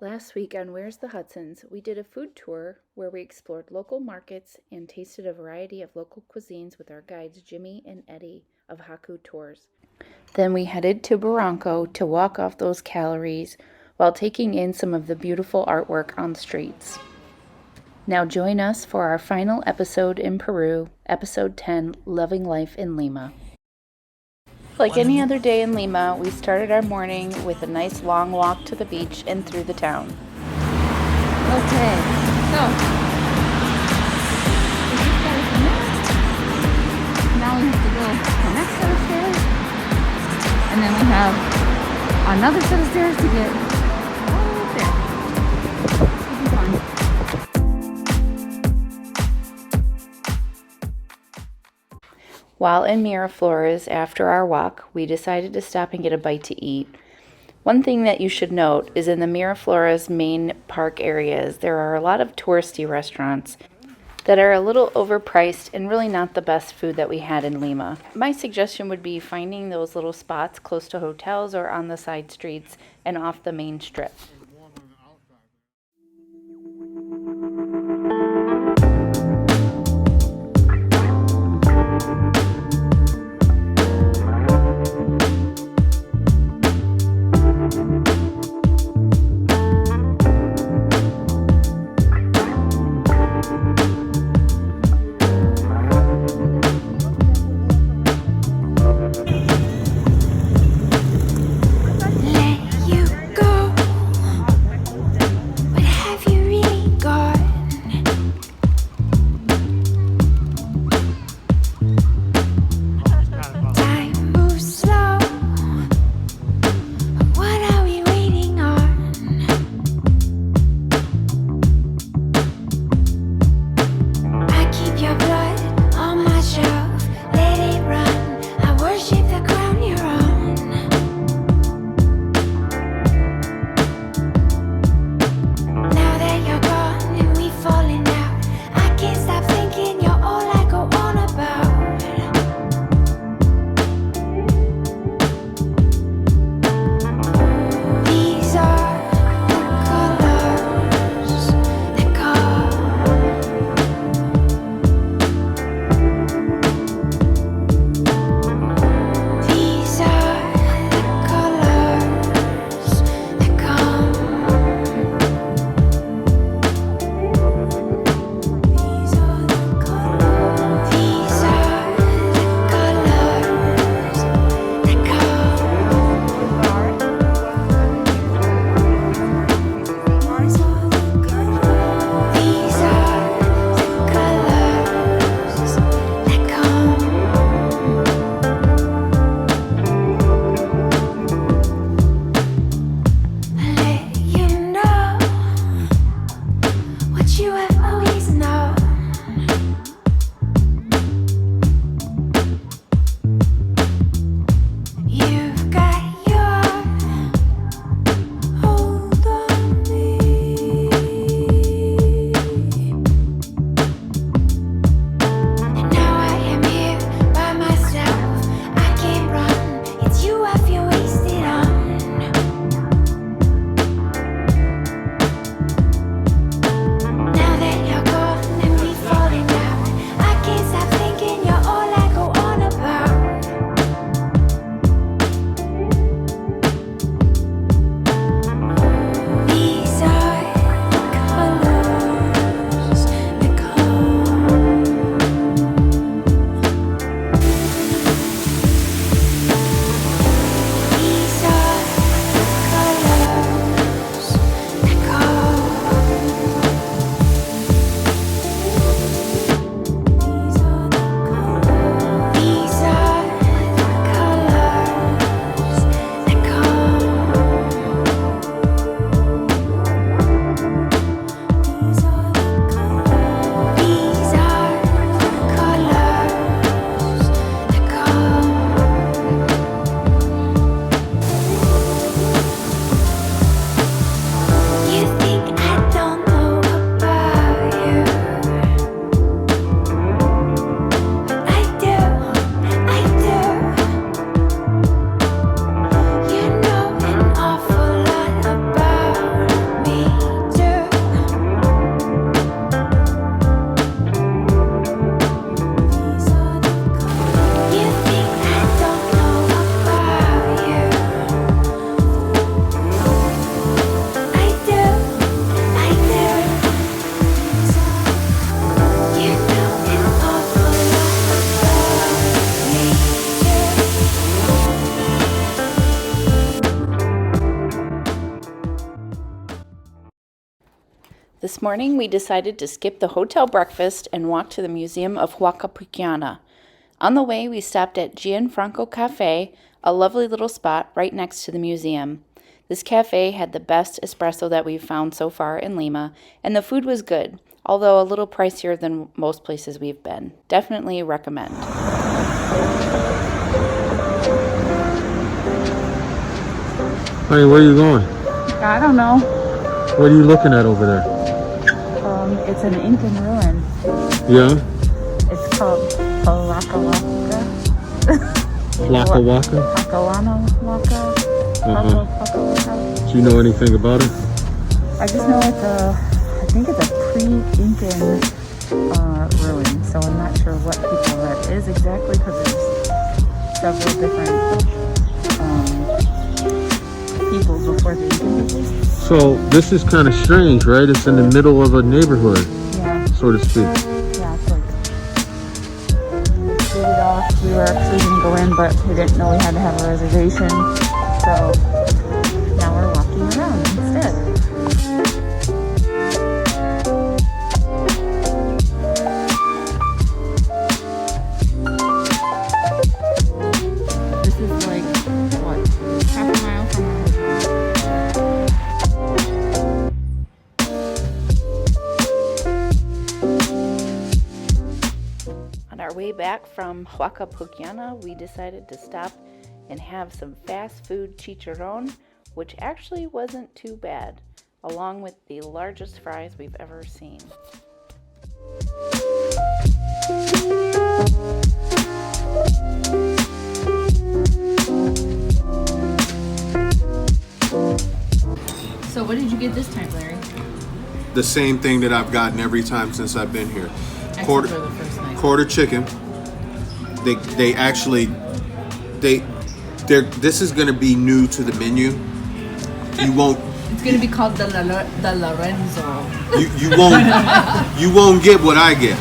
Last week on Where's the Hudsons, we did a food tour where we explored local markets and tasted a variety of local cuisines with our guides Jimmy and Eddie of Haku Tours. Then we headed to Barranco to walk off those calories while taking in some of the beautiful artwork on the streets. Now join us for our final episode in Peru, episode 10, Loving Life in Lima. Like any other day in Lima, we started our morning with a nice long walk to the beach and through the town. Okay, so now we have to go the next set of stairs, and then we have another set of stairs to get all up there. It'll be fun. While in Miraflores after our walk, we decided to stop and get a bite to eat. One thing that you should note is in the Miraflores main park areas, there are a lot of touristy restaurants that are a little overpriced and really not the best food that we had in Lima. My suggestion would be finding those little spots close to hotels or on the side streets and off the main strip. This morning we decided to skip the hotel breakfast and walk to the Museum of Huaca Pucllana. On the way, we stopped at Gianfranco Cafe, a lovely little spot right next to the museum. This cafe had the best espresso that we've found so far in Lima, and the food was good, although a little pricier than most places we've been. Definitely recommend. Hey, where are you going? I don't know. What are you looking at over there? It's an Incan ruin. Yeah? It's called Pucllana Waka? Waka. Do you know anything about it? I just know I think it's a pre-Incan ruin, so I'm not sure what people that is exactly because there's several different peoples before the Incan people. So, this is kind of strange, right? It's in the middle of a neighborhood, Yeah. so to speak. Yeah, it's like get it off. We were actually gonna go in, but we didn't know we had to have a reservation. So now we're walking around instead. This is like what, half a mile from our hotel. On our way back from Huaca Pucllana, we decided to stop and have some fast food chicharron, which actually wasn't too bad, along with the largest fries we've ever seen. So what did you get this time, Larry? The same thing that I've gotten every time since I've been here. Except for the first night. Quarter chicken. They actually this is going to be new to the menu. You won't. It's gonna be called the Lorenzo. You won't get what I get.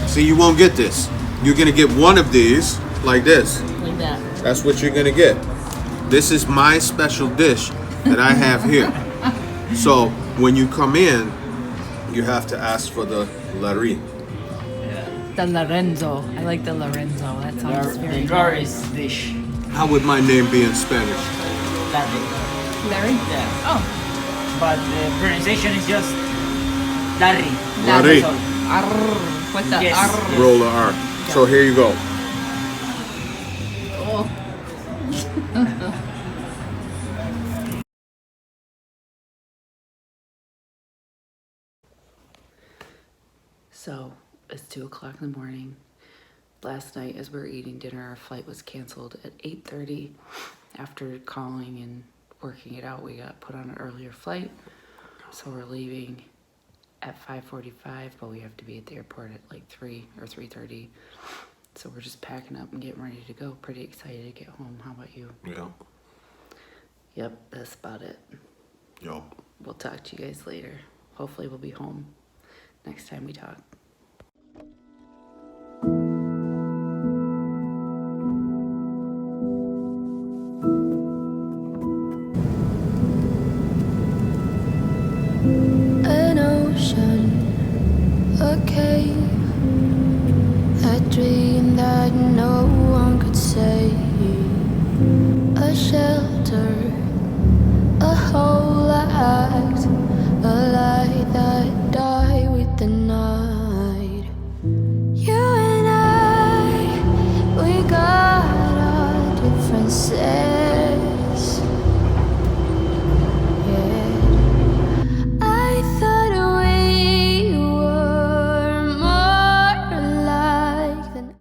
See, you won't get this. You're going to get one of these like this. Like that. That's what you're going to get. This is my special dish that I have here. So when you come in, you have to ask for the lari. The Lorenzo. I like the Lorenzo. That sounds very Larry's dish. How would my name be in Spanish? Larry. Larry? Yeah. Oh. But the pronunciation is just Larry. Larry. That's all. Arr. What the Yes. arr? Roll the R. So here you go. Oh. So, it's 2 o'clock in the morning. Last night, as we were eating dinner, our flight was canceled at 8:30. After calling and working it out, we got put on an earlier flight. So we're leaving at 5:45, but we have to be at the airport at like 3 or 3:30. So we're just packing up and getting ready to go. Pretty excited to get home. How about you? Yeah. Yep, that's about it. Yo. We'll talk to you guys later. Hopefully we'll be home next time we talk.